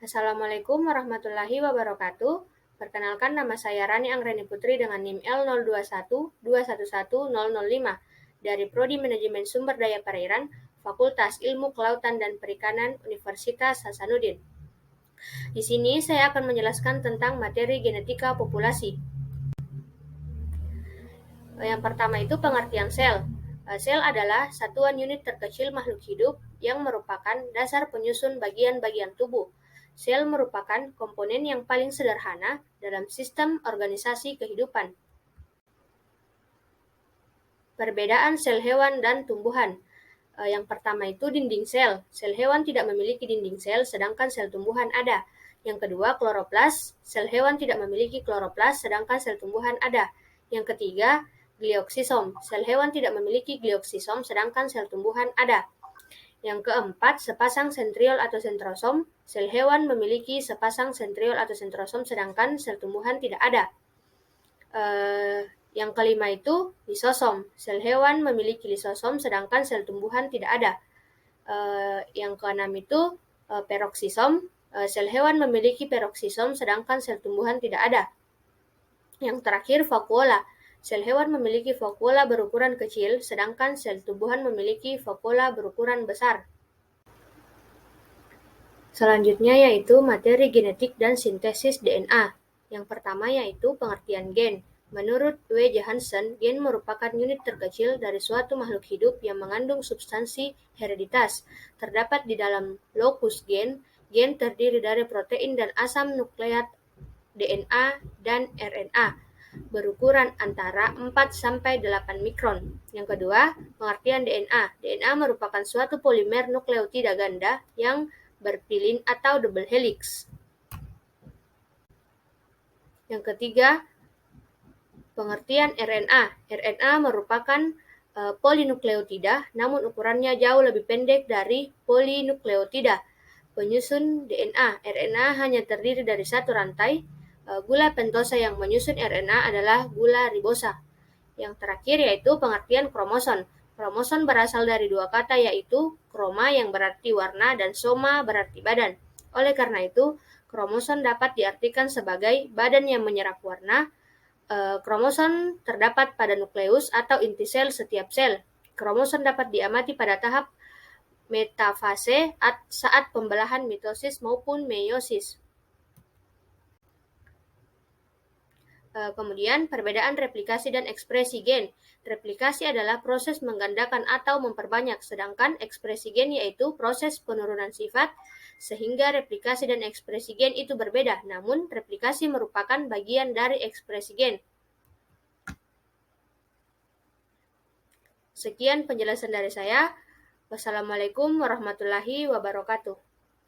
Assalamualaikum warahmatullahi wabarakatuh. Perkenalkan, nama saya Rani Anggreni Putri dengan NIM L0212111005 dari Prodi Manajemen Sumber Daya Perairan, Fakultas Ilmu Kelautan dan Perikanan, Universitas Hasanuddin. Di sini saya akan menjelaskan tentang materi genetika populasi. Yang pertama itu pengertian sel. Sel adalah satuan unit terkecil makhluk hidup yang merupakan dasar penyusun bagian-bagian tubuh. Sel merupakan komponen yang paling sederhana dalam sistem organisasi kehidupan. Perbedaan sel hewan dan tumbuhan. Yang pertama itu dinding sel. Sel hewan tidak memiliki dinding sel, sedangkan sel tumbuhan ada. Yang kedua, kloroplas. Sel hewan tidak memiliki kloroplas, sedangkan sel tumbuhan ada. Yang ketiga, glioksisom. Sel hewan tidak memiliki glioksisom, sedangkan sel tumbuhan ada. Yang keempat, sepasang sentriol atau sentrosom. Sel hewan memiliki sepasang sentriol atau sentrosom, sedangkan sel tumbuhan tidak ada. Yang kelima itu lisosom. Sel hewan memiliki lisosom, sedangkan sel tumbuhan tidak ada. Yang keenam itu peroksisom. Sel hewan memiliki peroksisom, sedangkan sel tumbuhan tidak ada. Yang terakhir, vakuola. Sel hewan memiliki vakuola berukuran kecil, sedangkan sel tumbuhan memiliki vakuola berukuran besar. Selanjutnya yaitu materi genetik dan sintesis DNA. Yang pertama yaitu pengertian gen. Menurut W. Johansen, gen merupakan unit terkecil dari suatu makhluk hidup yang mengandung substansi hereditas. Terdapat di dalam lokus gen. Gen terdiri dari protein dan asam nukleat DNA dan RNA berukuran antara 4-8 mikron. Yang kedua, pengertian DNA. DNA merupakan suatu polimer nukleotida ganda yang berpilin atau double helix. Yang ketiga, pengertian RNA. RNA merupakan polinukleotida, namun ukurannya jauh lebih pendek dari polinukleotida. Penyusun DNA. RNA hanya terdiri dari satu rantai. Gula pentosa yang menyusun RNA adalah gula ribosa. Yang terakhir yaitu pengertian kromosom. Kromosom berasal dari dua kata yaitu kroma yang berarti warna dan soma berarti badan. Oleh karena itu, kromosom dapat diartikan sebagai badan yang menyerap warna. Kromosom terdapat pada nukleus atau inti sel setiap sel. Kromosom dapat diamati pada tahap metafase saat pembelahan mitosis maupun meiosis. Kemudian, perbedaan replikasi dan ekspresi gen. Replikasi adalah proses menggandakan atau memperbanyak, sedangkan ekspresi gen yaitu proses penurunan sifat, sehingga replikasi dan ekspresi gen itu berbeda, namun replikasi merupakan bagian dari ekspresi gen. Sekian penjelasan dari saya. Wassalamualaikum warahmatullahi wabarakatuh.